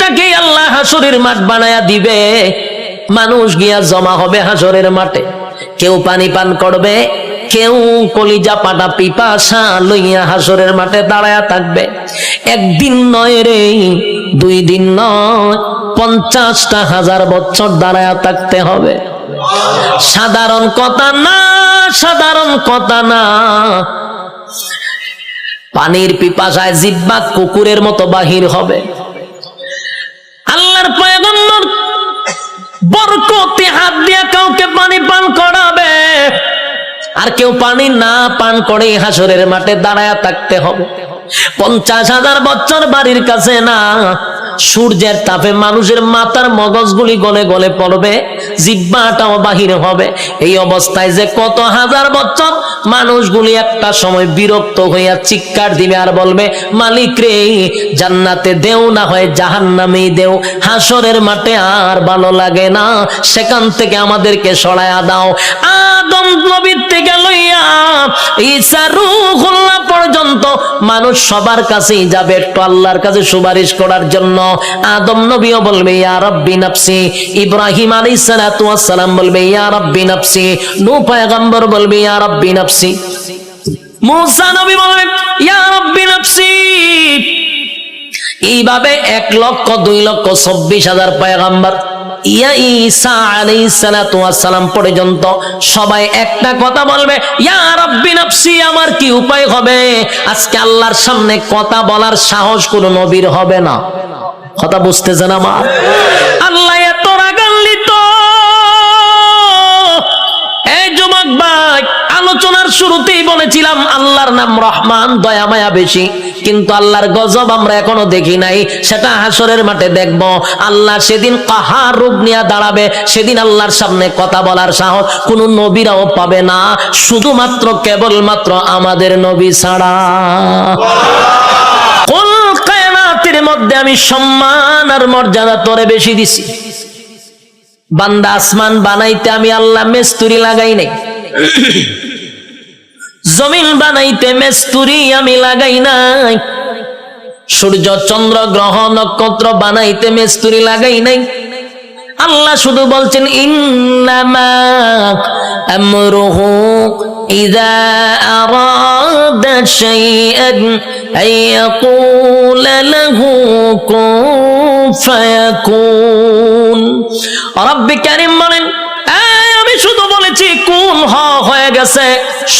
পৃথিবীটাকে আল্লাহ হাসরের মাঠ বানায়া দিবে, মানুষ গিয়া জমা হবে হাসরের মাঠে, কেউ পানি পান করবে, কেউ কলিজা পাটা পিপাসা লইয়া হাসরের মাঠে দাঁড়ায়া থাকবে। একদিন নয় রে, 2 দিন নয়, 50,000 বছর দাঁড়ায়া থাকতে হবে। সাধারণ কথা না, সাধারণ কথা না। পানির পিপাসায় জিহ্বা কুকুরের মতো বাহির হবে। আল্লাহর পয়গম্বর বরকতে হাত দিয়ে কাউকে পানি পান করাবে, আর কেউ পানি না পান করে হাসরের মাঠে দাঁড়ায়া থাকতে হবে। 50,000 বছর বাড়ির কাছে না, সূর্যের তাপে মানুষের মাথার মগজগুলি গলে গলে পড়বে, জিহ্বাটাও বাহির হবে। এই অবস্থায় যে কত হাজার বছর মানুষগুলি একটা সময় বিরক্ত হইয়া চিৎকার দিবে আর বলবে, মালিক রে, জান্নাতে দেও না হয় জাহান্নামেই দেও, হাসরের মাঠে আর ভালো লাগে না, সেখান থেকে আমাদেরকে সরায়া দাও। আদম নবীর থেকে লইয়া ঈসা রূহুল্লাহ পর্যন্ত মানুষ সবার কাছেই যাবে একটু আল্লাহর কাছে সুপারিশ করার জন্য। আদম নবীও বলবে ইয়া রাব্বি নাফসি, ইব্রাহিম আলাইহিস সালাতু ওয়াস সালাম বলবে ইয়া রাব্বি নাফসি, নূহ পয়গম্বর বলবে ইয়া রাব্বি নাফসি, মুসা নবী বলবে ইয়া রাব্বি নাফসি। এইভাবে 1,02,24,000 পয়গম্বর ইয়া ঈসা আলাইহিস সালাতু ওয়াস সালাম পর্যন্ত সবাই একটা কথা বলবে, ইয়া রাব্বি নাফসি। আমার কি উপায় হবে? আজকে আল্লাহর সামনে কথা বলার সাহস কোন নবীর হবে না। কথা বুঝতেছেন আমার? আল্লাহ এত রাগান্বিত। এই যুবক ভাই, আলোচনার শুরুতেই বলেছিলাম আল্লাহর নাম রহমান, দয়া মায়া বেশি, কিন্তু আল্লাহর গজব আমরা এখনো দেখি নাই, সেটা হাসরের মাঠে দেখব। আল্লাহ সেদিন কাহার রূপ নিয়ে দাঁড়াবে, সেদিন আল্লাহর সামনে কথা বলার সাহস কোন নবীরাও পাবে না, শুধুমাত্র কেবলমাত্র আমাদের নবী ছাড়া। মধ্যে আমি সম্মান আর মর্যাদা তোরে বেশি দিছি। বান্দা আসমান বানাইতে আমি আল্লাহ মিস্ত্রি লাগাই নাই, জমিন বানাইতে মিস্ত্রি আমি লাগাই নাই, সূর্য চন্দ্র গ্রহ নক্ষত্র বানাইতে মিস্ত্রি লাগাই নাই। আল্লাহ শুধু বলছেন ইন্নামা আমরুহু ইযা আরাদা শাইআন আইয়াকুলা লাহু কুন ফায়াকুন। রব্বি কারীম বলেন, আমি শুধু বলেছি কুন হয়ে গেছে,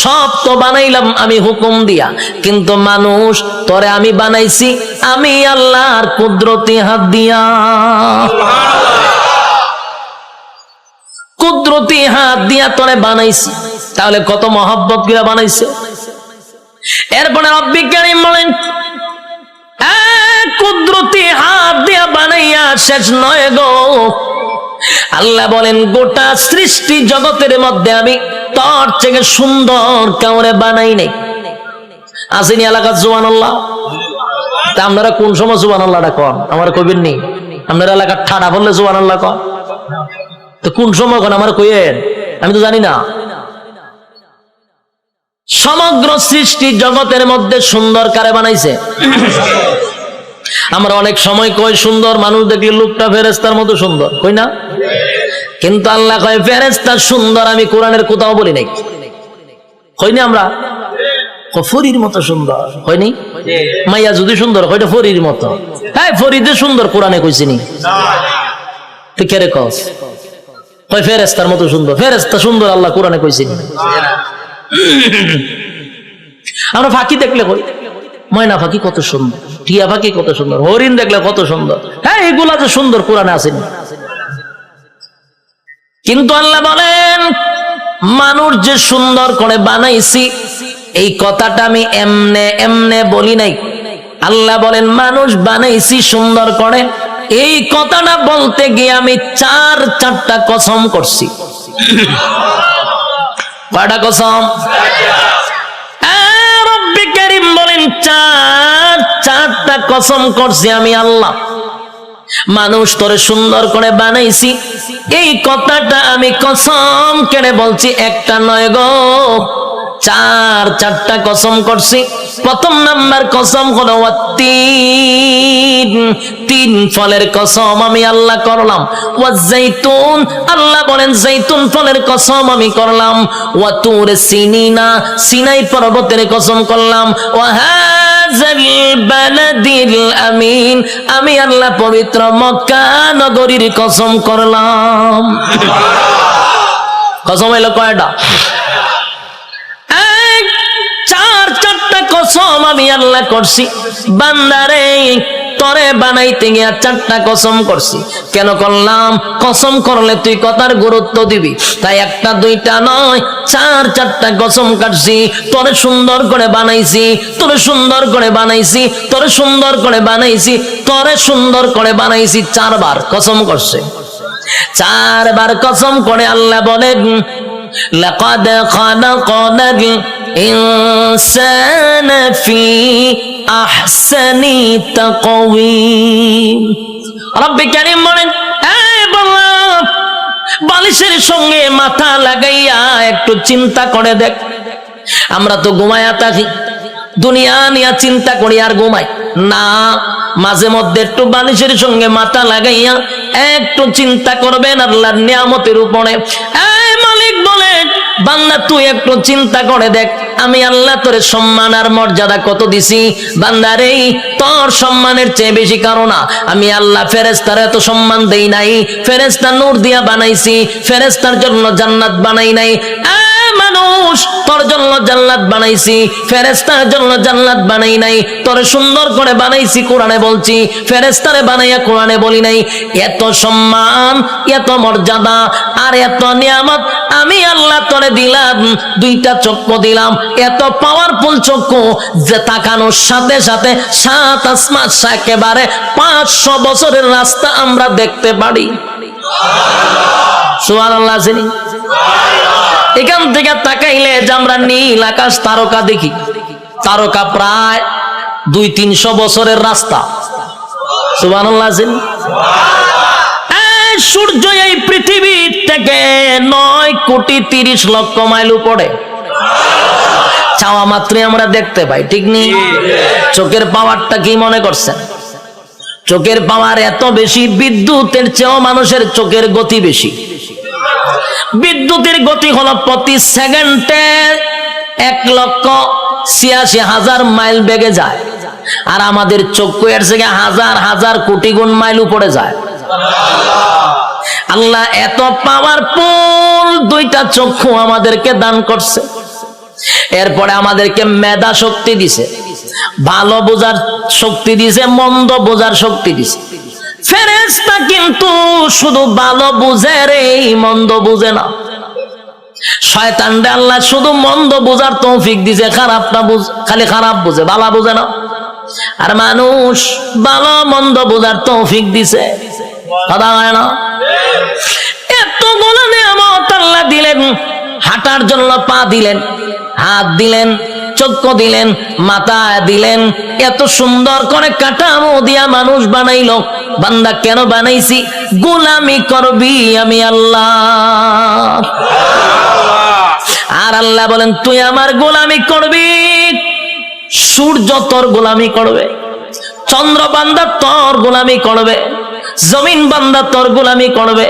সব তো বানাইলাম আমি হুকুম দিয়া, কিন্তু মানুষ তোরে আমি বানাইছি আমি আল্লাহর কুদরতি হাত দিয়া। কুদরতি হাত দিয়া তোরে বানাইছি, তাহলে কত মহব্বত করে বানাইছে। এরপরে রব্বি কারীম বলেন, কুদরতি হাত দিয়া বানাইয়া শেষ নয় গো। আল্লাহ বলেন, গোটা সৃষ্টি জগতের মধ্যে আমি তোর থেকে সুন্দর কাউরে বানাই নাই। আসেনি এলাকার সুবহানাল্লাহ? তা আপনারা কোন সময় সুবহানাল্লাহটা কন? আমার কবির নেই। আপনারা এলাকার ঠাডা বললে সুবহানাল্লাহ কন, তো কোন সময় কোন আমার কইয়েন? আমি তো জানি না। সমগ্র সৃষ্টি জগতের মধ্যে সুন্দর কারে বানাইছে? আমরা অনেক সময় কই সুন্দর মানুষ দেখলে লোকটা ফেরেশতার মতো সুন্দর, কই না? কিন্তু আল্লাহ কয় ফেরেশতা সুন্দর আমি কোরআনের কোথাও বলি নাই। কইনি আমরা ফরির মতো সুন্দর, হয়নি? মাইয়া যদি সুন্দর কয়টা ফরির মতো, হ্যাঁ ফরিদে সুন্দর কোরআনে কইছিনি, তুই কে রে কস? কয় ফেরেশতার মতো সুন্দর, ফেরেশতা সুন্দর আল্লাহ কোরআনে কইছিনি। আমরা ফাঁকি দেখলে কই ময়না পাখি কত সুন্দর, টিয়া পাখি কত সুন্দর, হরিণ দেখলে কত সুন্দর, হ্যাঁ এগুলা যে সুন্দর কোরআনে আসেনি। কিন্তু আল্লাহ বলেন মানুষ যে সুন্দর করে বানাইছি, এই কথাটা আমি এমনে এমনে বলি নাই। আল্লাহ বলেন মানুষ বানাইছি সুন্দর করে, এই কথাটা বলতে গিয়ে আমি 4টা কসম করছি। কয়টা কসম? রব্বি কারীম বলেন 4টা কসম করছি আমি আল্লাহ। মানুষ তোরে সুন্দর করে বানাইছি, এই কথাটা আমি কসম কেড়ে বলছি, একটা নয় গো চারটা কসম করছি। প্রথম নাম্বার কসম হলো তিন ফলের কসম আমি আল্লাহ করলাম। ওয়াজাইতুন, আল্লাহ বলেন জাইতুন ফলের কসম আমি করলাম। ওয়া তুর সিনিনা, সিনাই পর্বতের কসম করলাম। ওয়া হাযাল বালাদিল আমিন, আমি আল্লাহ পবিত্র মক্কা নগরীর কসম করলাম। কসম হলো কয়টা? চারটা কসম আমি আল্লাহ করছি। বান্দারে তরে বানাইতে গিয়া চারটা কসম করছি। কেন করলাম? কসম করলে তুই কথার গুরুত্ব দিবি, তাই একটা দুইটা নয়, চারটা কসম কাটছি। তোরে সুন্দর করে বানাইছি, তোরে সুন্দর করে বানাইছি, তোরে সুন্দর করে বানাইছি, তোরে সুন্দর করে বানাইছি। চারবার কসম করছে। চারবার কসম করে আল্লাহ বলেন লাকাদ খালাকনাল ইনসানা ফি আহসানি তাকওয়িম। রব্বে কারীম বলেন, বালিশের সঙ্গে মাথা লাগাইয়া একটু চিন্তা করে দেখ। আমরা তো ঘুমায়া থাকি, দুনিয়া নিয়ে চিন্তা করি আর ঘুমাই না। মাঝে মধ্যে একটু বালিশের সঙ্গে মাথা লাগাইয়া একটু চিন্তা করবেন আল্লাহর নিয়ামতের উপরে। মালিক বলেন, বান্দা তুই একটু চিন্তা করে দেখ, আমি আল্লাহ তোর সম্মান আর মর্যাদা কত দিছি। বান্দারে তোর সম্মানের চেয়ে বেশি কারো না। আমি আল্লাহ ফেরেশতার এত সম্মান দেই নাই। ফেরেশতা নূর দিয়া বানাইছি, ফেরেশতার জন্য জান্নাত বানাই নাই। মানুষ, তোর জন্য জান্নাত বানাইছি, ফেরেশতার জন্য জান্নাত বানাই নাই। তোর সুন্দর করে বানাইছি, কোরআনে বলছি, ফেরেশতারে বানাইয়া কোরআনে বলি নাই। এত সম্মান, এত মর্যাদা আর এত নিয়ামত আমি আল্লাহ তোরে দিলাম। দুইটা চক্ষু দিলাম, এত পাওয়ারফুল চক্ষু যে তাকানোর সাথে সাথে সাত আসমান, একেবারে 500 বছরের রাস্তা আমরা দেখতে পারি। সুবহানাল্লাহ। এখান থেকে তাকাইলে যে আমরা নীল আকাশ তারকা দেখি, তারকা প্রায় 200-300 বছরের রাস্তা। সুবহানাল্লাহ। সূর্য এই পৃথিবী থেকে 9,30,00,000 মাইল উপরে, চাওয়া মাত্রই আমরা দেখতে পাই, ঠিক নেই? চোখের পাওয়ারটা কি মনে করছেন? চোখের পাওয়ার এত বেশি, বিদ্যুতের চেয়েও মানুষের চোখের গতি বেশি। বিদ্যুতের গতি হলো প্রতি সেকেন্ডে 1,86,000 মাইল বেগে যায়, আর আমাদের চক্ষু এর থেকে হাজার হাজার কোটি গুণ মাইল উপরে যায়। আল্লাহ এত পাওয়ারফুল দুইটা চক্ষু আমাদেরকে দান করছে। এরপরে আমাদেরকে মেধা শক্তি দিছে, ভালো বোঝার শক্তি দিছে, মন্দ বোঝার শক্তি দিছে। ফেরেশতা কিন্তু শুধু ভালো বুঝে রে, মন্দ বুঝে না। শয়তানরে আল্লাহ শুধু মন্দ বোঝার তৌফিক দিছে, খারাপটা খালি খারাপ বুঝে, ভালো বুঝে না। আর মানুষ ভালো মন্দ বোঝার তৌফিক দিছে, কথা হয় না? এতগুলো নিয়ামত আল্লাহ দিলেন। হাঁটার জন্য পা দিলেন, হাত দিলেন, চক্ষু দিলেন, মাথা দিলেন, এত সুন্দর করে কাঠামো দিয়া মানুষ বানাইলো। বান্দা কেন বানাইছি? গোলামি করবি আমি আল্লাহ। আর আল্লাহ বলেন তুই আমার গোলামি করবি। সূর্য তোর গোলামি করবে, চন্দ্র বান্দা তোর গোলামি করবে, জমিন বান্দা তোর গোলামি করবে,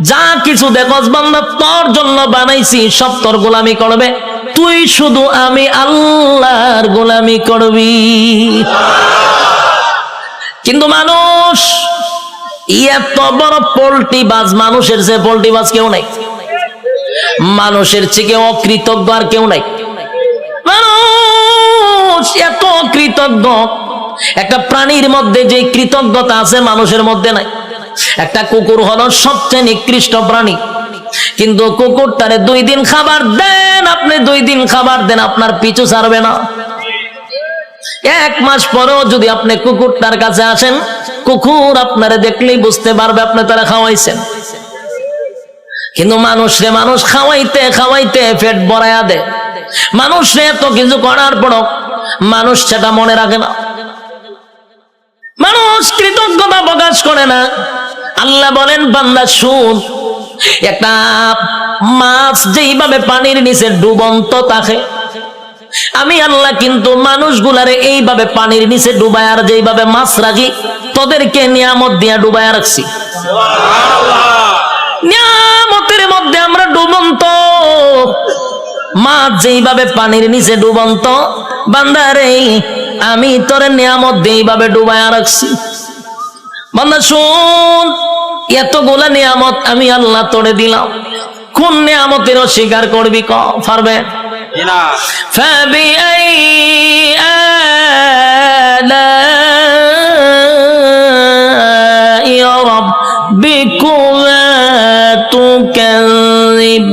যা কিছু দেখস বান্দা তোর জন্য বানাইছি সব তোর গোলামি করবে। তুই শুধু আমি আল্লাহর গোলামি করবি। কিন্তু মানুষ এত বড় পোল্ট্রি বাজ, মানুষের যে পোল্ট্রি বাজ কেউ নাই, মানুষের চেয়ে অকৃতজ্ঞ আর কেউ নাই। মানুষ এত কৃতজ্ঞ, একটা প্রাণীর মধ্যে যে কৃতজ্ঞতা আছে মানুষের মধ্যে নাই। একটা কুকুর হলো সবচেয়ে নিকৃষ্ট প্রাণী, কিন্তু কুকুরটারে 2 দিন খাবার দেন, আপনি 2 দিন খাবার দেন, আপনার পিছু ছাড়বে না। 1 মাস পরেও যদি আপনি কুকুরটার কাছে আসেন, কুকুর আপনারে দেখলেই বুঝতে পারবে আপনি তারা খাওয়াইছেন। কিন্তু মানুষরে মানুষ খাওয়াইতে খাওয়াইতে পেট ভরায়া দেয়। মানুষরে এত কিছু করার পরও মানুষ সেটা মনে রাখে না, মানুষ কৃতজ্ঞতা প্রকাশ করে না। আল্লাহ বলেন বান্দা শুন, একটা মাছ যেইভাবে পানির নিচে ডুবন্ত থাকে, আমি আল্লাহ কিন্তু মানুষগুলারে এইভাবে পানির নিচে ডুবায় আর যেইভাবে মাছ রাখি তোদেরকে নিয়ামত দিয়া ডুবায় রাখছি। নিয়ামতের মধ্যে আমরা ডুবন্ত, মাছ যেইভাবে পানির নিচে ডুবন্ত, বান্দারে আমি তোর নিয়ামত দিয়ে এইভাবে ডুবায় রাখছি। বান্দা শুন, এতগুলা নিয়ামত আমি আল্লাহ তোরে দিলাম, কোন নিয়ামতের অস্বীকার করবি? ক পারবে? فبأي آلاء ربكما تكذبان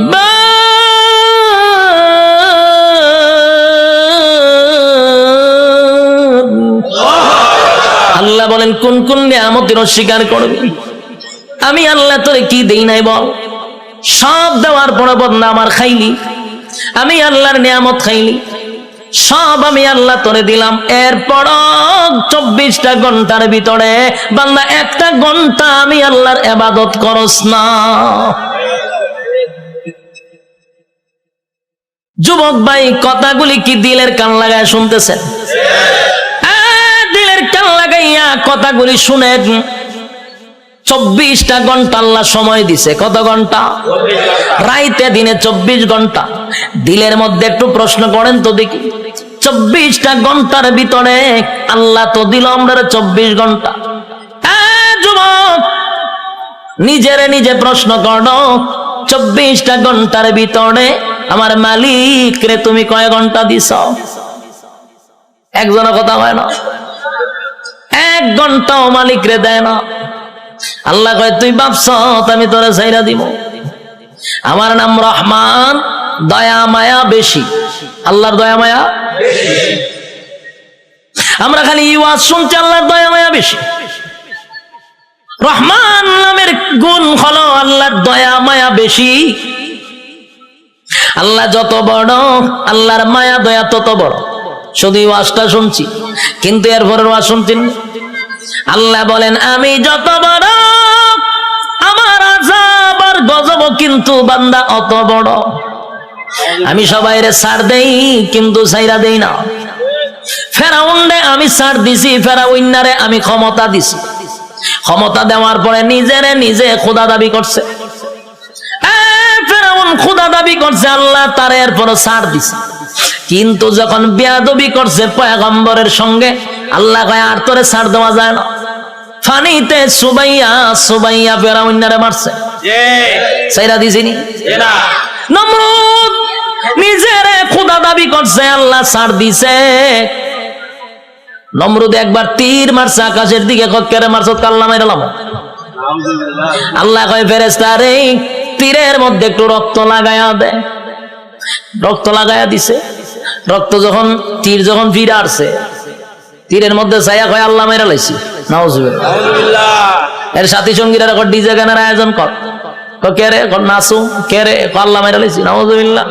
আল্লাহ বলেন কোন কোন নিয়ামতের অস্বীকার করবি? আমি আল্লাহ তোরে কি দেই নাই বল? সব দেওয়ার পরে বদনা আমার খাইলি, আমি আল্লাহর নিয়ামত খাইলি, সব আমি আল্লাহ তোরে দিলাম। এরপর 24টা ঘন্টার ভিতরে বান্দা 1টা ঘন্টা আমি আল্লাহর ইবাদত করস না। যুবক ভাই, কথাগুলি কি দিলের কান লাগায় শুনতেছেন? দিলের কান লাগাইয়া কথাগুলি শুনেন। 24টা ঘন্টা আল্লাহ সময় দিছে। কত ঘন্টা? রাইতে দিনে 24 ঘন্টা। দিলের মধ্যে একটু প্রশ্ন করেন তো দেখি, 24টা ঘন্টার ভিতরে আল্লাহ তো দিল আমরা 24 ঘন্টা। যুবক, নিজেরে নিজে প্রশ্ন করো, 24টা ঘন্টার ভিতরে আমার মালিক রে তুমি কয় ঘন্টা দিছ? একজনের কথা হয় না, 1 ঘন্টাও মালিক রে দেয় না। আল্লাহ কয় তুই ভাবছ আমি তোরে ছাইরা দিব? আমার নাম রহমান, দয়া মায়া বেশি। আল্লাহর দয়া মায়া বেশি। আমরা খালি ওয়াজ শুনছি আল্লাহর দয়া মায়া বেশি। রহমান নামের গুণ হলো আল্লাহর দয়া মায়া বেশি। আল্লাহ যত বড়, আল্লাহর মায়া দয়া তত বড়। শুধু ওয়াজটা শুনছি, কিন্তু এরপরের ওয়াজ শুনছেন। আল্লাহ বলেন আমি যত বড়, আমার আযাব আর গজব কিন্তু বান্দা অত বড়। আমি সবাইরে ছাড় দেই, কিন্তু ছাইরা দেই না। ফেরাউনরে আমি ছাড় দিছি, ফেরাউনারে আমি ক্ষমতা দিছি। ক্ষমতা দেওয়ার পরে নিজেরে নিজে খোদা দাবি করছে। ফেরাউন খোদা দাবি করছে, আল্লাহ তার এরপর ছাড় দিছে। কিন্তু যখন বেয়াদবি করছে পয়গম্বরের সঙ্গে, আল্লাহ কয় আর তোরে ছাড় দেওয়া যায় না। ফানিতে সুবাইয়া সুবাইয়া ফেরাউনারে মারছে, ছাইরা দিছিনি? নমরুদ নিজেরে খোদা দাবি করছে, আল্লাহ ছাড় দিছে। নমরুদ একবার তীর মারছে আকাশের দিকে, কেড়ে মারছে কাল্লা মাইরালাম। আল্লাহ কয় ফেরেশতা রে, তীরের মধ্যে একটু রক্ত লাগায়া দে। রক্ত লাগায়া দিছে। রক্ত যখন তীর যখন ফিরে আসছে, তীরের মধ্যে ছায়া কয় আল্লাহ মাইরা লাইছি। নাউজুবিল্লাহ। এর সাথী সঙ্গীরা ডিজে গানের আয়োজন কর, কে রে নাচু, কে রে আল্লাহ মাইরা লাইছি। নাউজুবিল্লাহ।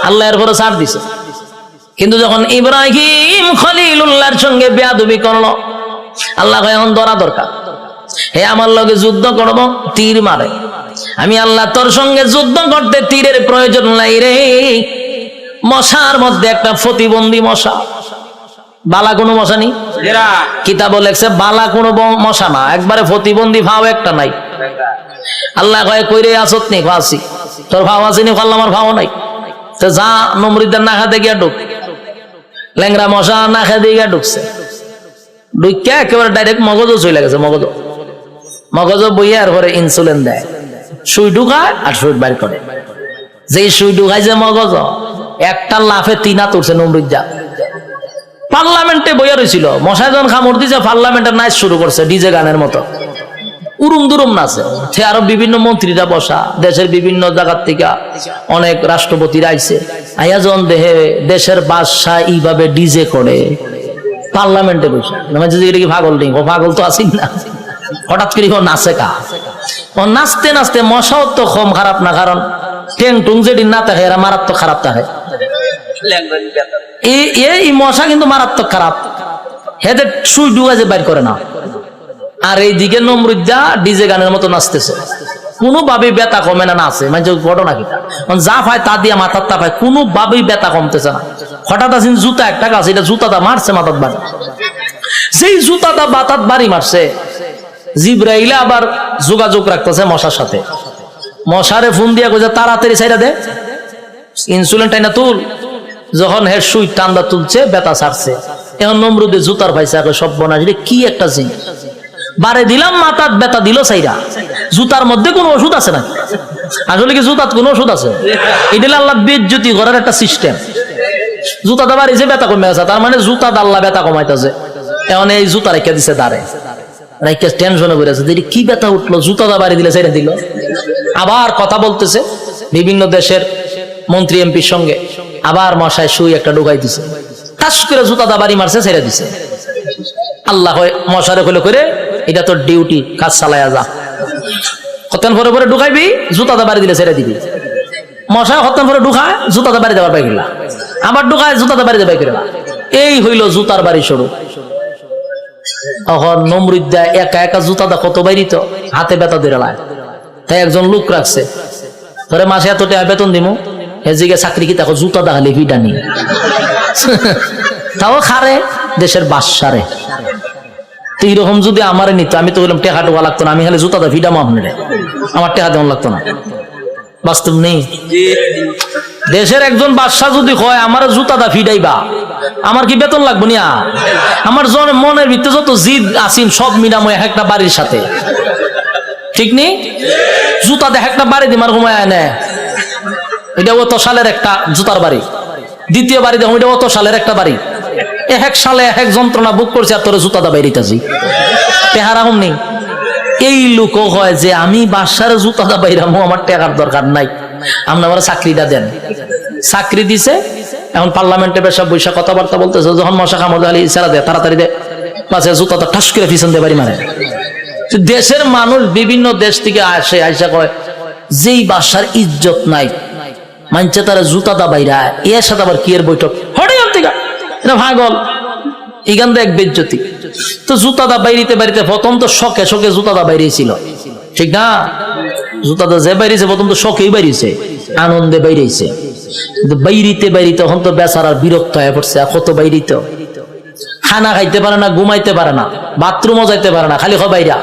আল্লাহ এরপরে ছাড় দিছে। কিন্তু যখন ইব্রাহিম খলিলুল্লাহর সঙ্গে বেয়াদবি করলো, আল্লাহ কয় এখন ধরা দরকার। হে আমার লগে যুদ্ধ করবো, তীর মারে। আমি আল্লাহ তোর সঙ্গে যুদ্ধ করতে তীরের প্রয়োজন নাই রে। মশার মধ্যে একটা প্রতিবন্ধী মশা, বালা কোনো মশা নেই। কিতাব লেখছে বালা কোনো মশা না, একবারে প্রতিবন্ধী ভাও একটা নাই। আল্লাহ কয় কইরে আসত নি? ফাঁসি। তোর ভাও আসেনি? আল্লাহ আমার ভাও নাই। তো যা নমরুদের না খাতে গিয়া ঢুক। ল্যাংরা মশা না খেতে গিয়া ঢুকছে। ঢুকিয়া একেবারে ডাইরেক্ট মগজও চলে গেছে। মগজ বইয়া আর পরে ইনসুলিন দেয়, সুই ঢুকায় আর সুই বাইর করে। যে সুই ঢুকায় যে মগজ, একটা লাফে 3 হাত উঠছে নমরুদ্দা। পার্লামেন্টে বইয়া রয়েছিল, মশায় যখন খামড় দিছে পার্লামেন্টের নাচ শুরু করছে ডিজে গানের মতো, উরুম দুরুম নাচে। সে আরো বিভিন্ন মন্ত্রীরা বসা, দেশের বিভিন্ন জায়গার থেকে অনেক রাষ্ট্রপতিরা আইছে। আইয়া যখন দেহে দেশের বাদশাহ এইভাবে ডিজে করে পার্লামেন্টে বসে, এটা কি পাগল নেই? ও পাগল তো আসিন না। হঠাৎ করে নাচে কা, ও নাচতে নাচতে মশাও তো কম খারাপ না, কারণ টেং টুং যেটি না থাকে এরা মারাত্মক খারাপ থাকে। এই মশা কিন্তু মারাত্মক খারাপ, হেদের সুই ডুবা যে বাইর করে না। আর এইদিকে নমরুদ্দা ডিজে গানের মতো নাচতেছে। কোনোভাবেই ব্যথা কমে না, আছে মানে ঘটনা কিটা যা পায় তা দিয়ে মাথার তা পায়, কোনোভাবেই ব্যথা কমতেছে না। হঠাৎ আসেন জুতা একটা গাছ, এটা জুতাটা মারছে মাথার বাড়ি, সেই জুতাটা বাতাত বাড়ি মারছে। জিব্রাইল আবার যোগাযোগ রাখতেছে মশার সাথে, মশারে ফোন দিয়া কইছে তাড়াতাড়ি ছাইরা দে, ইনসুলিন টাইনা তুল। যখন হে সুই টান্দা তুলছে ব্যথা ছাড়ছে। এখন নমরুদে জুতার পাইছে, সব বনাস কি একটা জিনিস, বারে দিলাম মাথার ব্যথা দিল সাইরা। জুতার মধ্যে কোন ওষুধ আছে না? আসলে কি জুতার কোন ওষুধ আছে? এটা আল্লাহ বেজ্জতি করার একটা সিস্টেম। জুতাটা বাড়িছে ব্যথা কমে গেছে, তার মানে জুতা আল্লাহ ব্যথা কমাইতেছে। এখন এই জুতা রেখে দিছে দাঁড়ে, রেখে টেনশনে পড়ে আছে, কি ব্যথা উঠলো, জুতাটা বাড়ি দিলে ছেড়ে দিল। আবার কথা বলতেছে বিভিন্ন দেশের মন্ত্রী এমপির সঙ্গে, আবার মশায় সুই একটা ঢুকাই দিছে, ঠাস করে জুতাটা বাড়ি মারছে, ছেড়ে দিছে। আল্লাহ মশারে কইলো করে এটা তোর ডিউটি, কাজ চালায়া যা, হতেন পরে পরে ঢুকাইবি, জুতাটা বাড়ি দিলে ছেড়ে দিবি। মশায় হতেন পরে ঢুকায়, জুতাটা বাড়ি দেওয়ার পাইকিলা, আবার ঢুকায়, জুতাটা বাড়ি দেবে কিলা। এই হইল জুতার বাড়ি শুরু। তখন নমরুদ একা একা জুতাটা কত বাইরিত, হাতে ব্যথা দিয়ে লায়, তাই একজন লোক রাখছে, ধরে মাসে এত টাকা বেতন দিমু, এদিকে চাকরি কি দেখো জুতা দেখালে ভিটা নিয়ে তাও খারে দেশের বাসারে। তো এইরকম যদি আমারে নিত, আমি তো বললাম টেকা টোকা লাগতো না, আমি খালি জুতাটা ভিটা মামনে, আমার টেকা তেমন লাগতো না। বাস্তব নেই। দেশের একজন বাদশাহ যদি কয় আমার জুতাটা ফিডাইবা, আমার কি বেতন লাগবো না? আমার মনের ভিতরে যত জিদ আসিন সব মিলাময় একটা বাড়ির সাথে, ঠিক নেই? জুতা দেখ একটা বাড়ি দিমার ঘুমায় নেয়, এটা অত সালের একটা জুতার বাড়ি। দ্বিতীয় বাড়ি দেখো, এটা অত সালের একটা বাড়ি। এক সালে এক যন্ত্রণা বুক করছে, আর তোর জুতাটা বাইরিতেছি টেহারা হম নেই। এই লোকও হয় যে আমি বাসার জুতাটা বাইরামো, আমার টেকার দরকার নাই, আপনি আমার চাকরিটা দেন। চাকরি দিছে, এখন পার্লামেন্টে বেশ বৈশা কথাবার্তা বলতেছে, যখন মশা কামড় দেয় ইশারা দেয় তাড়াতাড়ি দে, পাশে জুতাটা ঠাস করে পিছন দিয়ে বাড়ি মারে। দেশের মানুষ বিভিন্ন দেশ থেকে আসে, আইসা কয় যেই বাসার ইজ্জত নাই, মানছে তারা জুতাটা বাইরা, এর সাথে আবার কি এর বৈঠক হঠাৎ এটা ভাগল, এখান থেকে এক বেজ্জতি। তো জুতাটা বাইরিতে বাড়িতে প্রথম তো শখে শখে জুতাটা বাইরেছিল, ঠিক না? জুতাটা যে বাইরেছে প্রথম তো শখেই বাইরেছে, আনন্দে বাইরেছে, কিন্তু বাইরিতে বাইরিতে এখন তো বেচারার বিরক্ত হয়ে পড়ছে। কত বাইরিত, খানা খাইতে পারে না, ঘুমাইতে পারে না, বাথরুমও যাইতে পারে না, খালি হয় বাইরা।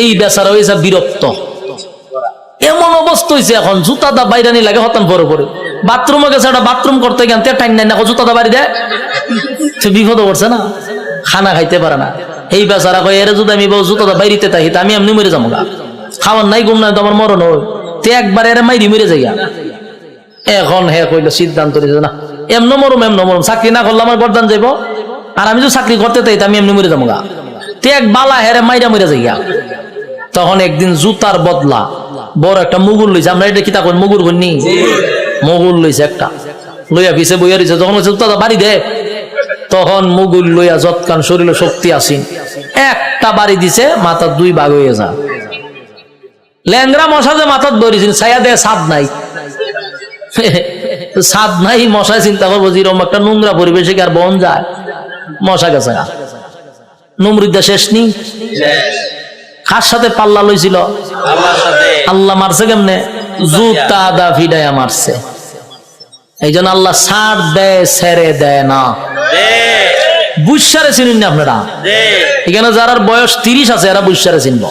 এই বেচারা হয়েছে বিরক্ত, এমন অবস্থা হয়েছে এখন জুতাটা বাইরানি লাগে হতান পরে পরে। বাথরুমে গেছে, একটা বাথরুম করতে গেন টাইম নাই না, জুতাটা বাড়ি দেয়, সে বিপদ পড়ছে না, খানা খাইতে পারে না। এই বেচারা কয় এর যদি আমি জুতাটা বাইরিতে থাকি আমি এমনি মরে যাবো গা, খাওয়ার নাই ঘুম নাই তো আমার মরণ হয়, তে একবার এর মাইরি মরে যাই। এখন হে কইলো সিদ্ধান্ত নিয়েছে না এমন মরম, চাকরি না করলে আমার গরদান যাইব, আর আমি যদি চাকরি করতে চাই আমি এমনি মরে যাবো গা, তে এক বালা হেরে মাইরা মরে যাই। তখন একদিন জুতার বদলা বড় একটা মুগুর লইছে, আমরা এটা কিতা করি মুগুর করিনি, মুগুর লইছে একটা, লইয়া পিছে বইয়া রয়েছে। যখন জুতাটা বাড়ি দে, তখন মুগুর লইয়া যৎকান শরীরে শক্তি আসিন, একটা বাড়ি দিছে, মাথার দুই ভাগ হয়ে যা। ল্যাংরা মশা যে মাথার ধরেছেন, ছায়া দেয় ছাদ নাই, ছাদ নাই, মশায় চিন্তা করবো যেরকম একটা নোংরা পরিবেশে আর বন যায়, মশা গেছে। নমরুদ্দা শেষ নি, কার সাথে পাল্লা লইছিল? আল্লাহ মারছে কেমনে? জুতা দা ফিডাইয়া মারছে। এই জন্য আল্লাহ ছাড় দেয়, ছেড়ে দেয় না। বুঝসারে চিনুন না আপনারা, এখানে যারা বয়স 30 আছে এরা বুঝসারে চিনব।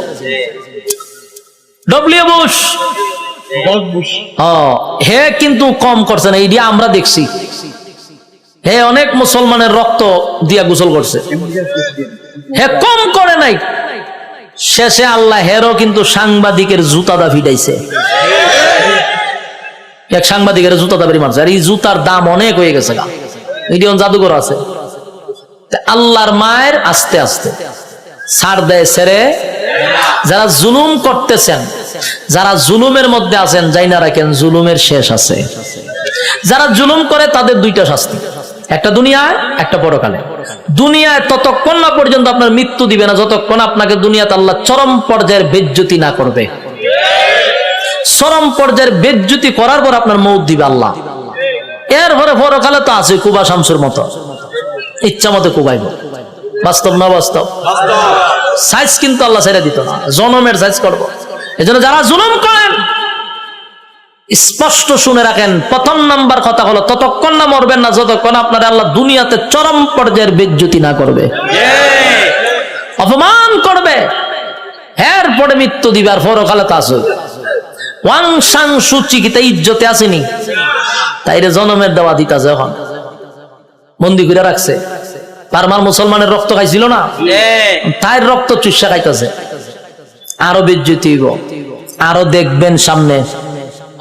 ডব্লিউ বুশ হে কিন্তু কম করছে না, এইটা আমরা দেখছি। হে অনেক মুসলমানের রক্ত দিয়া গোসল করছে, হে কম করে নাই। শেষে আল্লাহ হেরও কিন্তু সাংবাদিকের জুতাটা ফিটাইছে, এক সাংবাদিকের জুতাটা বেরিয়ে মারছে। আর এই জুতার দাম অনেক হয়ে গেছে, মিলিয়ন জাদুঘর আছে। আল্লাহর মায়ের আস্তে আস্তে ছাড় দেয়, ছেড়ে। যারা জুলুম করতেছেন, যারা জুলুমের মধ্যে আছেন, যাই না রাখেন জুলুমের শেষ আছে। যারা জুলুম করে তাদের দুইটা শাস্তি, একটা দুনিয়ায় একটা পরকালে। দুনিয়ায় ততক্ষণ না পর্যন্ত আপনার মৃত্যু দিবে না যতক্ষণ আপনাকে দুনিয়াতে আল্লাহ চরম পর্যায়ের বেজ্জতি না করবে। চরম পর্যায়ের বেজ্জতি করার পর আপনার মৌত দিবে আল্লাহ। এরপরে পরকালে তো আছে কুবা শামসুর মতো, ইচ্ছা মতো কুবাইব। বাস্তব না বাস্তব? সাইজ কিন্তু আল্লাহ ছেড়ে দিত না, জনমের সাইজ করবো। এজন্য যারা জুলুম করেন স্পষ্ট শুনে রাখেন, প্রথম নাম্বার কথা হলো ততক্ষণ না মরবেন না যতক্ষণ আপনার আল্লাহ দুনিয়াতে চরম পর্যায়ের বেজ্জতি না করবে, অপমান করবে, এরপরে মৃত্যু দিবে। আর পরকালে তা আছে ওয়াং সাং সুচি কি তাই ইজ্জতে আসেনি, তাইরে জনমের দেওয়া দিতাছে, এখন বন্দি করে রাখছে। পারমার মুসলমানের রক্ত খাইছিল না, তাই রক্ত চুষা খাইতেছে। আরো বেজ্জতি হইব, আরো দেখবেন সামনে,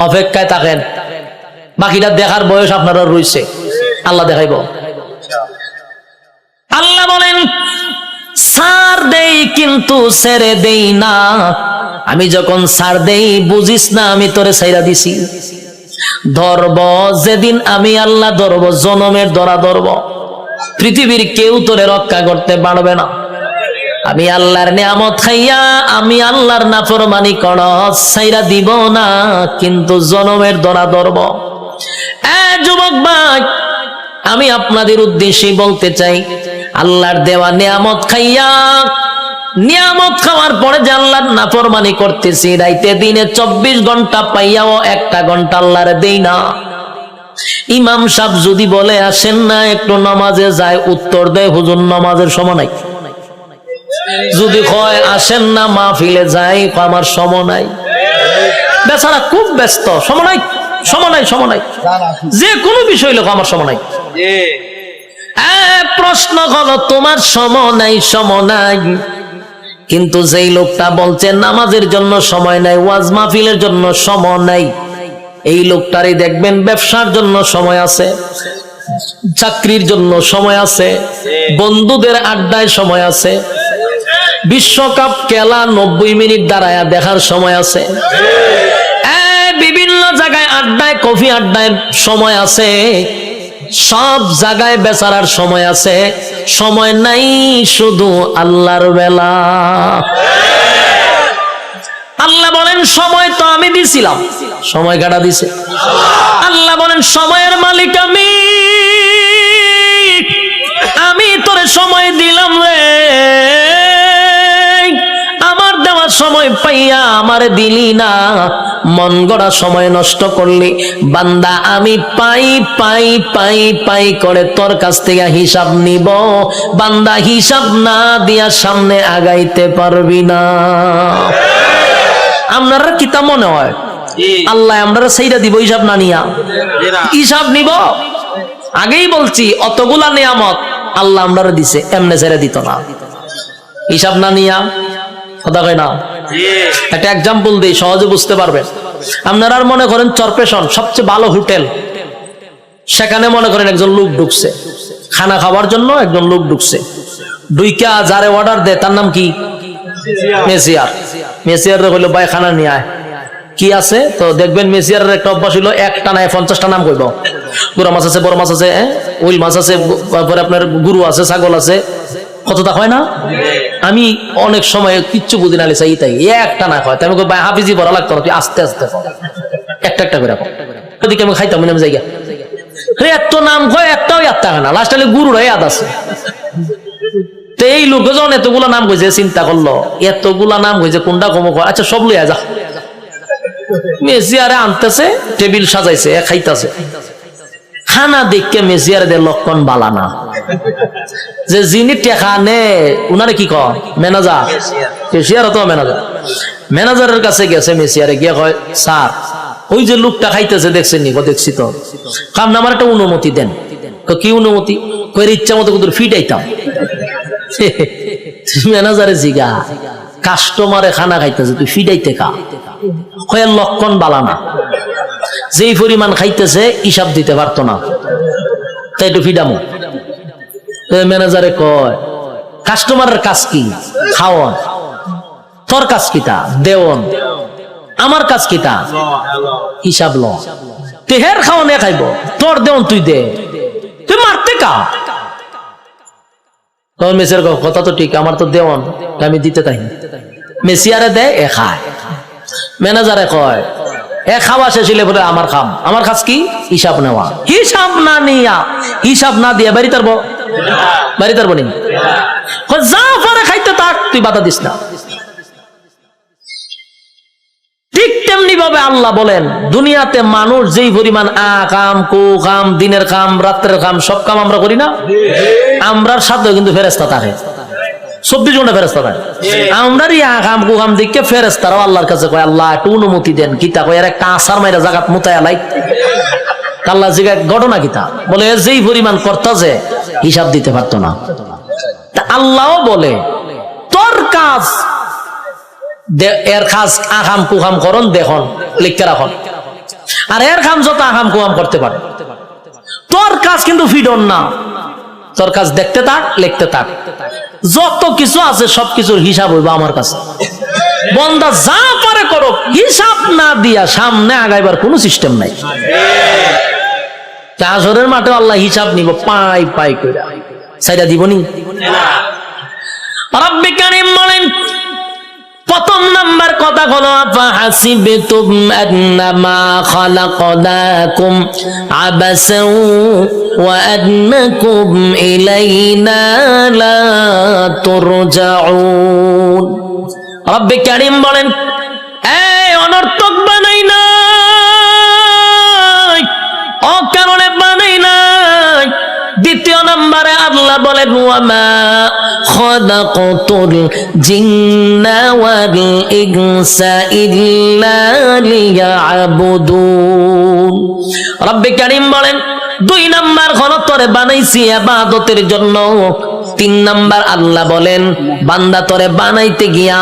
অপেক্ষায় থাকেন। বাকিটা দেখার বয়স আপনারা রয়েছে, আল্লাহ দেখাইব। আল্লাহ বলেন ছাড় দেই কিন্তু ছেড়ে দেই না, আমি যখন ছাড় দেই বুঝিস না আমি তোরে ছাইরা দিছি। ধরব যেদিন আমি আল্লাহ ধরব, জনমের ধরা ধরব, পৃথিবীর কেউ তোরে রক্ষা করতে পারবে না। আমি আল্লাহর নিয়ামত খাইয়া আমি আল্লাহর নাফরমানি করস, ছাইরা দিব না, কিন্তু জনমের ধরা ধরব। যুবক ভাই, আমি আপনাদের উদ্দেশ্যে বলতে চাই, আল্লাহর দেওয়া নিয়ামত খাইয়া, নিয়ামত খাওয়ার পরে যে আল্লাহর নাফরমানি করতেছি, রাইতে দিনে 24 ঘন্টা পাইয়াও 1টা ঘন্টা আল্লাহর দেই না। ইমাম সাহেব যদি বলে আসেন না একটু নামাজে যায়, উত্তর দেয় হুজুর নামাজের সময় নাই। যদি কয় আসেন না মাহফিলে যাই, আমার সময় নাই। বেচারা খুব ব্যস্ত, সময় নাই, সময় নাই, সময় নাই, যে কোনো বিষয় লোক আমার সময় নাই। প্রশ্ন হলো তোমার সময় নাই, সময় নাই, কিন্তু যেই লোকটা বলছে নামাজের জন্য সময় নাই, ওয়াজ মাহফিলের জন্য সময় নাই, এই লোকটারই দেখবেন ব্যবসার জন্য সময় আছে, চাকরির জন্য সময় আছে, বন্ধুদের আড্ডায় সময় আছে, বিশ্বকাপ খেলা 90 মিনিট দাঁড়ায়া দেখার সময় আছে, বিভিন্ন জায়গায় আড্ডায়, কফি আড্ডায় সময় আছে, সব জায়গায় বেচারার সময় আছে। সময় নাই শুধু আল্লাহর বেলা। আল্লাহ বলেন সময় তো আমি দিছিলাম, সময় কাটা দিছে। আল্লাহ বলেন সময়ের মালিক আমি, আমি তোরে সময় দিলাম রে, আমার দেওয়ার সময় পাইয়া আমারে দিলি না, মন গড়া সময় নষ্ট করলি। বান্দা আমি পাই পাই পাই পাই করে তোর কাছ থেকে হিসাব নিব, বান্দা হিসাব না দিয়া সামনে আগাইতে পারবি না। আপনারা কি তা মনে হয় আল্লাহ আমরা সেইটা দিব হিসাব না নিয়া? হিসাব নিব। আগেই বলছি অতগুলা নিয়ামত আল্লাহ আমরা দিছে, এমনে ছেড়ে দিত না, হিসাব না নিয়া। কথা কয় না? একটা এক্সাম্পল দিই, সহজে বুঝতে পারবেন। আপনারা মনে করেন চরপেশন সবচেয়ে ভালো হোটেল, সেখানে মনে করেন একজন লোক ঢুকছে খানা খাওয়ার জন্য, একজন লোক ঢুকছে, ঢুইকা যারে অর্ডার দেয় তার নাম কি? মেসিয়ার। মেসিয়ার হইলো ভাই খানা নিয়ে আয়, কি আছে তো দেখবেন মেসিয়ারের একটা অভ্যাস হইলো একটা নাই 50টা নাম কইব। গুড়া মাছ আছে, বড় মাছ আছে, উইল মাছ আছে, তারপরে আপনার গরু আছে, ছাগল আছে, কতটা হয় না? আমি অনেক সময় কিচ্ছু বুঝি না, চাই তাই একটা না হয়, তাই আমি ভাই হাফিজি বড় লাগতো না, তুই আস্তে আস্তে একটা একটা করে ওদিকে আমি খাইতাম নাম জায়গা এত নাম কয়, একটাও ইয়াদ থাকে না, লাস্ট গুরুরা ইয়াদ আছে। তো এই লোকজন এতগুলা নাম কইছে, চিন্তা করলো এতগুলা নাম কইছে কোনটা কম কয়, আচ্ছা সব লইয়া যা। মেসিয়ারে আনতেছে, টেবিল সাজাইছে, খাইতেছে, খানা দেখে মেসিয়ারে দে লক্ষণ বালা না। যে যিনি টেকা নে উনারে কি কয়? ম্যানেজার। কেশিয়ার তো ম্যানেজার। ম্যানেজারের কাছে গেছে মেসিয়ারে, গিয়ে কয় স্যার ওই যে লোকটা খাইতেছে দেখছেন নি? দেখছি তো। কারণ আমার একটা অনুমতি দেন। কি অনুমতি? কয়ের ইচ্ছা মতো কিন্তু ফিটাইতাম। ম্যানেজারে জিগা কাস্টমারে খানা খাইতেছে, তুই ফিটাইতে খা। কয়ের লক্ষণ বালা না, যেই পরিমাণ খাইতেছে হিসাব দিতে পারতো না, তাই একটু ফিডামো। ম্যানেজারে কয় কাস্টমারের কাজ কি? খাওয়ান। তোর কাজ কিটা? দেওয়ন। আমার কাজ কিটা? হিসাব ল। তেহের খাওয়ান এ খাইব, তোর দেওয়ন তুই দে, তুই মারতে কা। মেসিয়ার কথা তো ঠিক, আমার তো দেওয়ন, আমি দিতে তাই। মেসিয়ারে দেয়, এ খায়। ম্যানেজারে কয় এ খাওয়া শেষ হইলে বলে আমার খাম। আমার কাজ কি? হিসাব নেওয়া। হিসাব না নিয়া, হিসাব না দিয়া বাড়ি তারবো, বাড়ি তারবো নি? যা পারে খাইতে থাক, তুই বাধা দিস না। আল্লাহ বলেন দুনিয়াতে মানুষ যেই পরিমাণ কাম কু কাম দিনের কাম রাত্রের কাম সব কাম আমরা করি না, আমরার সাথেও কিন্তু ফেরেশতা থাকে, 24 ঘন্টা ফেরেশতা থাকে। আমরার কাম কু কাম দিকে ফেরেশতারাও আল্লাহর কাছে কয় আল্লাহ একটু অনুমতি দেন, কিতা কয় এর একটা আসার মাইরা জাগাত মুতায়া লাই। আল্লাহ জিজ্ঞাসা ঘটনা কিতা, বলে যেই পরিমাণ করতেছে হিসাব দিতে পারতো না। আল্লাহও বলে তোর কাজ এর কাজ আকাম কুকাম করন দেখুন লিখতে রাখুন, আর এর কাম যত আকাম কুকাম করতে পারে তোর কাজ কিন্তু ফিডন না, তোর কাজ দেখতে থাক লিখতে থাক, যত কিছু আছে সবকিছুর হিসাব হইবা আমার কাছে। বন্দা যা পারে করো, হিসাব না দিয়া সামনে আগাইবার কোনো সিস্টেম নাই। হাসরের মাঠে আল্লাহ হিসাব নিব পাই পাই কইরা, সাইডা দিবনি। রব্বি কারীম বলেন প্রথম নাম্বার কথা হলো ফাহাসিবতুম আন্নামা খালাকনাকুম আবাসাও ওয়া আন্নাকুম ইলাইনা লা তুরজাউন। রব্বি কারীম বলেন এই অনর্থক বানাই নাই, অকারণে বানাই নাই। দ্বিতীয় নম্বরে আল্লাহ বলেন ওয়ামা খালাকতুল জিন্না ওয়াল ইনসা ইল্লা লিয়াবুদুন। রব্বে কারীম বলেন 2 নাম্বার হলো তোরে বানাইছি ইবাদতের জন্য। 3 নাম্বার আল্লাহ বলেন বান্দা তোরে বানাইতে গিয়া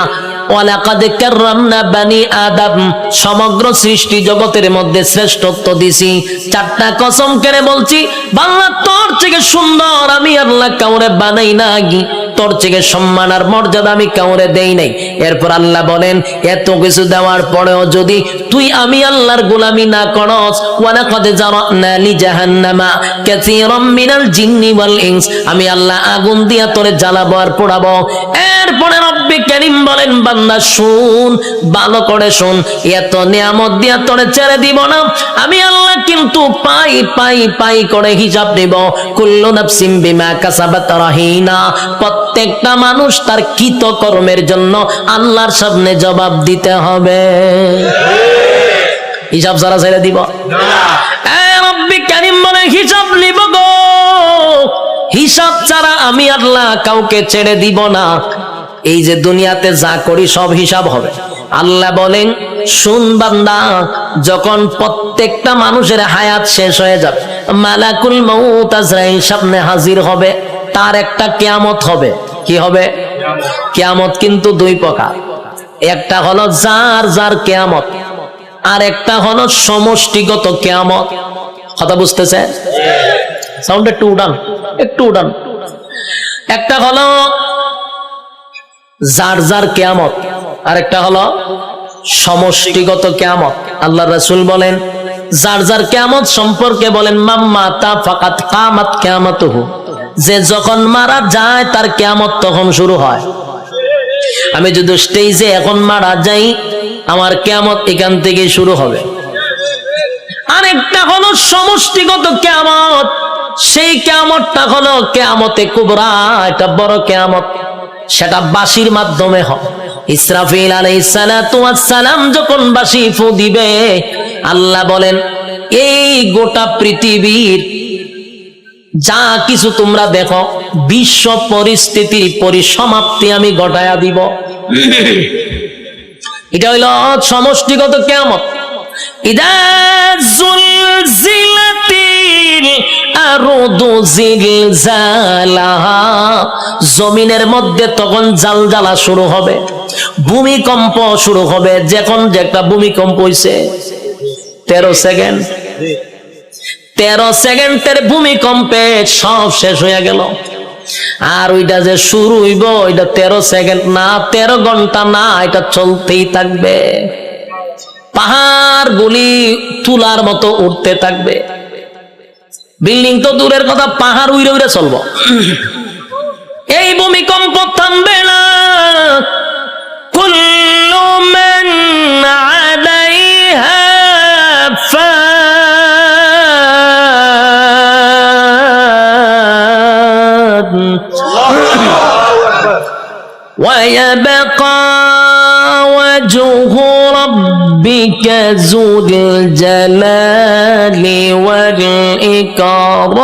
ওয়ালাকাদ কাররামনা বানি আদম, সমগ্র সৃষ্টি জগতের মধ্যে শ্রেষ্ঠত্ব দিছি। 4টা কসম করে বলছি বাংলা তোর থেকে সুন্দর আমি আল্লাহ কাউরে বানাই নাই, তোর থেকে সম্মান আর মর্যাদা আমি কাউরে দেই নাই। এরপর আল্লাহ বলেন এত কিছু দেওয়ার পরেও যদি তুই আমি আল্লাহর গোলামি না করস, ওয়ালাকাদ জারানা লি জাহান্নামা কাসীরাম মিনাল জিন্নি ওয়াল ইনস, আমি আল্লাহ আগুন দিয়া তোরে জ্বালাবো আর পোড়াবো। এরপরে রব্বে কারীম বলেন বান্দা শুন, ভালো করে শুন, এত নিয়ামত দিয়া তোরে ছেড়ে দিব না, আমি আল্লাহ কিন্তু পাই পাই পাই করে হিসাব দেব। কুল্লু নাফসিম বিমা কাসাবাত রাহিনা, প্রত্যেকটা মানুষ তার কৃত কর্মের জন্য আল্লাহর সামনে জবাব দিতে হবে। হিসাব ছাড়া ছেড়ে দিব না। রব্বে কারীম বলে হিসাব নিব গো, হিসাব ছাড়া আমি আল্লাহ কাউকে ছেড়ে দিব না। এই যে দুনিয়াতে যা করি সব হিসাব হবে। আল্লাহ বলেন শুন বান্দা, যখন প্রত্যেকটা মানুষের হায়াত শেষ হয়ে যাবে, মালাকুল মউত আজরাইল সামনে হাজির হবে, তার একটা কিয়ামত হবে। কি হবে? কিয়ামত কিন্তু 2 প্রকার, একটা হলো যার যার কিয়ামত, আর একটা হলো সমষ্টিগত কিয়ামত। কথা বুঝতেছে? সাউন্ড একটু উঠান, একটু উঠান। একটা হলো যার যার কিয়ামত, আর একটা হলো সমষ্টিগত কিয়ামত। আল্লাহ রাসূল বলেন যার যার কিয়ামত সম্পর্কে বলেন মাম্মাতা ফাকাত কামাত কিয়ামাতুহু, যে যখন মারা যায় তার কিয়ামত তখন শুরু হয়। আমি যদি স্টেজে এখন মারা যাই, আমার কিয়ামত এখান থেকে শুরু হবে। আরেকটা হলো সমষ্টিগত কিয়ামত, সেই কিয়ামতটা হলো কিয়ামতে কুবরা, এটা বড় কিয়ামত, সেটা বাঁশির মাধ্যমে হয়। ইসরাফিল আলাইহিস সালাতু ওয়াস সালাম যখন বাঁশি ফু দিবে, আল্লাহ বলেন এই গোটা পৃথিবীর যা কিছু তোমরা দেখো বিশ্ব পরিস্থিতির পরিসমাপ্তি আমি ঘটায়া দিব। এটা হইল সমষ্টিগত কিয়ামত। ইদা জুলজিলাতিল আরদু জিলজালাহা, জমিনের মধ্যে তখন জালজালা শুরু হবে, ভূমিকম্প শুরু হবে। যখন যে একটা ভূমিকম্প হইছে 13 সেকেন্ড, 13 সেকেন্ডের ভূমিকম্পে সব শেষ হয়ে গেল। আর ওইটা যে শুরু হইব ওইটা 13 সেকেন্ড না, 13 ঘন্টা না, এটা চলতেই থাকবে। পাহাড় গুলি তুলার মতো উঠতে থাকবে। বিল্ডিং তো দূরের কথা, পাহাড় উইরে উইরে চলবো। এই ভূমিকম্প থামবে না। কুল্লু মান আলাইহা ফান ওয়া ويبقى وجه ربك ذو الجلال والإكرام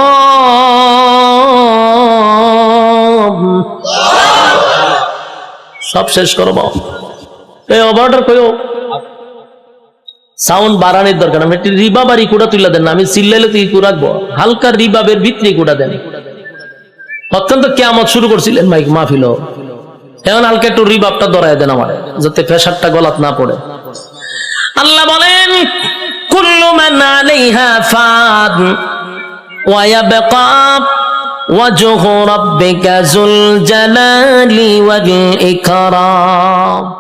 সব শেষ করবো এই অর্ডার কইও সাউন্ড বাড়ানোর দরকার আমি একটি রিবাব আর ইকুড়া তুলে দেন না আমি চিল্লাইলে তো ইকু রাখবো হালকা রিবাবের ভিতরে ইকুড়া দেন অত্যন্ত কেয়ামত শুরু করছিলেন মাইক মাহফিল এখন হালকা একটু রিবাবটা ধরায় দেন আমার যাতে প্রেসারটা গলাত না পড়ে আল্লাহ বলেন কুল্লু মান আলাইহা ফান ওয়া ইয়াবকা ওয়াজহু রাব্বিকা যুল জালালি ওয়াল ইকরাম